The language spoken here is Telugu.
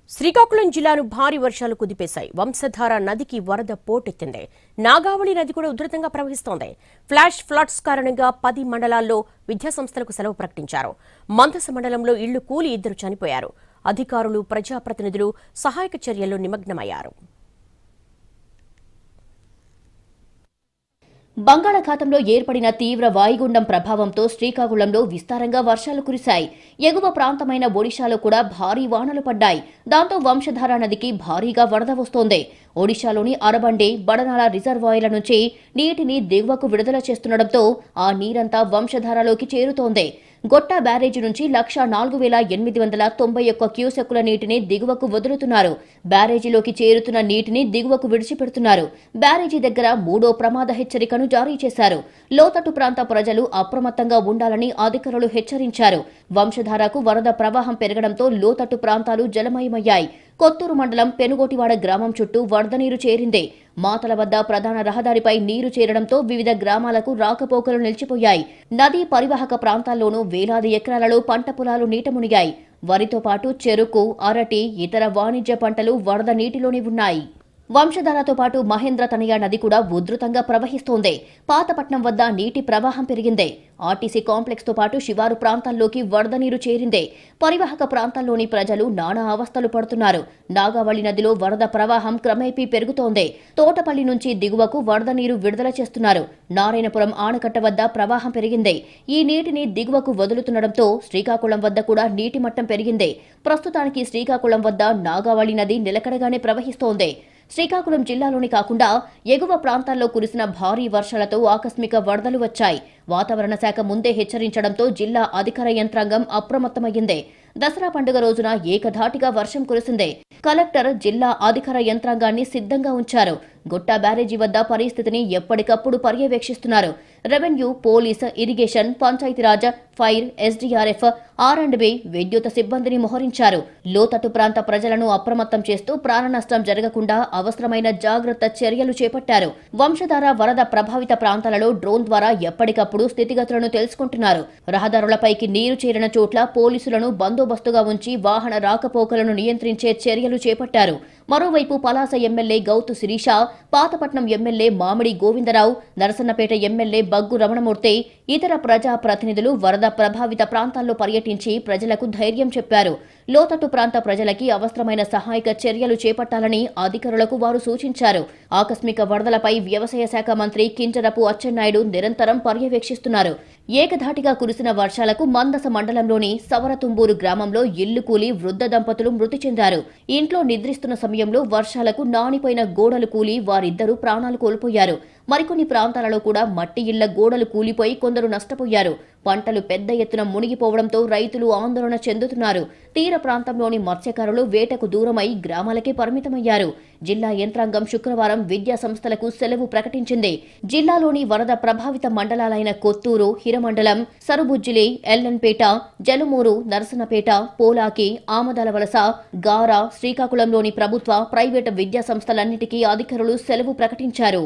శ్రీకాకుళం జిల్లాను భారీ వర్షాలు కుదిపేశాయి. వంశధార నదికి వరద పోటెత్తింది. నాగావళి నది కూడా ఉధృతంగా ప్రవహిస్తోంది. ఫ్లాష్ ఫ్లడ్స్ కారణంగా 10 మండలాల్లో విద్యాసంస్థలకు సెలవు ప్రకటించారు. మందస మండలంలో ఇళ్లు కూలి 2 చనిపోయారు. అధికారులు, ప్రజాప్రతినిధులు సహాయక చర్యల్లో నిమగ్నమయ్యారు. బంగాళాఖాతంలో ఏర్పడిన తీవ్ర వాయుగుండం ప్రభావంతో శ్రీకాకుళంలో విస్తారంగా వర్షాలు కురిశాయి. ఎగువ ప్రాంతమైన ఒడిశాలో కూడా భారీ వానలు పడ్డాయి. దాంతో వంశధార నదికి భారీగా వరద వస్తోంది. ఒడిశాలోని అరబండే, బడనాల రిజర్వాయర్ల నుంచి నీటిని దిగువకు విడుదల చేస్తుండటంతో ఆ నీరంతా వంశధారలోకి చేరుతోంది. గొట్టా బ్యారేజీ నుంచి 1,04,891 క్యూసెక్కుల నీటిని దిగువకు వదులుతున్నారు. బ్యారేజీలోకి చేరుతున్న నీటిని దిగువకు విడిచిపెడుతున్నారు. బ్యారేజీ దగ్గర 3వ ప్రమాద హెచ్చరికను జారీ చేశారు. లోతట్టు ప్రాంత ప్రజలు అప్రమత్తంగా ఉండాలని అధికారులు హెచ్చరించారు. వంశధారకు వరద ప్రవాహం పెరగడంతో లోతట్టు ప్రాంతాలు జలమయమయ్యాయి. కొత్తూరు మండలం పెనుగోటివాడ గ్రామం చుట్టూ వరద నీరు చేరింది. మాతల వద్ద ప్రధాన రహదారిపై నీరు చేరడంతో వివిధ గ్రామాలకు రాకపోకలు నిలిచిపోయాయి. నదీ పరివాహక ప్రాంతాల్లోనూ వేలాది ఎకరాలలో పంట పొలాలు నీట మునిగాయి. వరితో పాటు చెరుకు, అరటి, ఇతర వాణిజ్య పంటలు వరద నీటిలోనే ఉన్నాయి. వంశధారతో పాటు మహేంద్ర తనయ నది కూడా ఉధృతంగా ప్రవహిస్తోంది. పాతపట్నం వద్ద నీటి ప్రవాహం పెరిగింది. ఆర్టీసీ కాంప్లెక్స్ తో పాటు శివారు ప్రాంతాల్లోకి వరద నీరు చేరింది. పరివాహక ప్రాంతాల్లోని ప్రజలు నానా అవస్థలు పడుతున్నారు. నాగావళి నదిలో వరద ప్రవాహం క్రమేపీ పెరుగుతోంది. తోటపల్లి నుంచి దిగువకు వరద నీరు విడుదల చేస్తున్నారు. నారాయణపురం ఆనకట్ట వద్ద ప్రవాహం పెరిగింది. ఈ నీటిని దిగువకు వదులుతుండటంతో శ్రీకాకుళం వద్ద కూడా నీటి మట్టం పెరిగింది. ప్రస్తుతానికి శ్రీకాకుళం వద్ద నాగావళి నది నిలకడగానే ప్రవహిస్తోంది. శ్రీకాకుళం జిల్లాలోని కాకుండా ఎగువ ప్రాంతాల్లో కురిసిన భారీ వర్షాలతో ఆకస్మిక వరదలు వచ్చాయి. వాతావరణ శాఖ ముందే హెచ్చరించడంతో జిల్లా అధికార యంత్రాంగం అప్రమత్తమయ్యింది. దసరా పండుగ రోజున ఏకధాటిగా వర్షం కురిసింది. కలెక్టర్ జిల్లా అధికార యంత్రాంగాన్ని సిద్ధంగా ఉంచారు. గొట్టా బ్యారేజీ వద్ద పరిస్థితిని ఎప్పటికప్పుడు పర్యవేక్షిస్తున్నారు. Revenue, police, irrigation, Panchayati Raj, fire, SDRF, R and B, విద్యుత్ సిబ్బందిని మోహరించారు. లోతట్టు ప్రాంత ప్రజలను అప్రమత్తం చేస్తూ ప్రాణ నష్టం జరగకుండా అవసరమైన జాగ్రత్త చర్యలు చేపట్టారు. వంశధార వరద ప్రభావిత ప్రాంతాలలో డ్రోన్ ద్వారా ఎప్పటికప్పుడు స్థితిగతులను తెలుసుకుంటున్నారు. రహదారులపైకి నీరు చేరిన చోట్ల పోలీసులను బందోబస్తుగా ఉంచి వాహన రాకపోకలను నియంత్రించే చర్యలు చేపట్టారు. మరోవైపు పలాస ఎమ్మెల్యే గౌతు శిరీష, పాతపట్నం ఎమ్మెల్యే మామిడి గోవిందరావు, నరసన్నపేట ఎమ్మెల్యే బగ్గు రమణమూర్తి, ఇతర ప్రజా ప్రతినిధులు వరద ప్రభావిత ప్రాంతాల్లో పర్యటించి ప్రజలకు ధైర్యం చెప్పారు. లోతట్టు ప్రాంత ప్రజలకి అవసరమైన సహాయక చర్యలు చేపట్టాలని అధికారులకు వారు సూచించారు. ఆకస్మిక వరదలపై వ్యవసాయ శాఖ మంత్రి కింజరపు అచ్చెన్నాయుడు నిరంతరం పర్యవేక్షిస్తున్నారు. ఏకధాటిగా కురిసిన వర్షాలకు మందస మండలంలోని సవరతుంబూరు గ్రామంలో ఇల్లు కూలి వృద్ధ దంపతులు మృతి చెందారు. ఇంట్లో నిద్రిస్తున్న సమయంలో వర్షాలకు నానిపోయిన గోడలు కూలి వారిద్దరూ ప్రాణాలు కోల్పోయారు. మరికొన్ని ప్రాంతాలలో కూడా మట్టి ఇళ్ల గోడలు కూలిపోయి కొందరు నష్టపోయారు. పంటలు పెద్ద ఎత్తున మునిగిపోవడంతో రైతులు ఆందోళన చెందుతున్నారు. తీర ప్రాంతంలోని మత్స్యకారులు వేటకు దూరమై గ్రామాలకే పరిమితమయ్యారు. జిల్లా యంత్రాంగం శుక్రవారం విద్యా సంస్థలకు సెలవు ప్రకటించింది. జిల్లాలోని వరద ప్రభావిత మండలాలైన కొత్తూరు, హిరమండలం, సరుబుజ్జిలి, ఎల్లన్పేట, జలుమూరు, నరసనపేట, పోలాకి, ఆమదాలవలస, గార, శ్రీకాకుళంలోని ప్రభుత్వ, ప్రైవేటు విద్యా సంస్థలన్నిటికీ అధికారులు సెలవు ప్రకటించారు.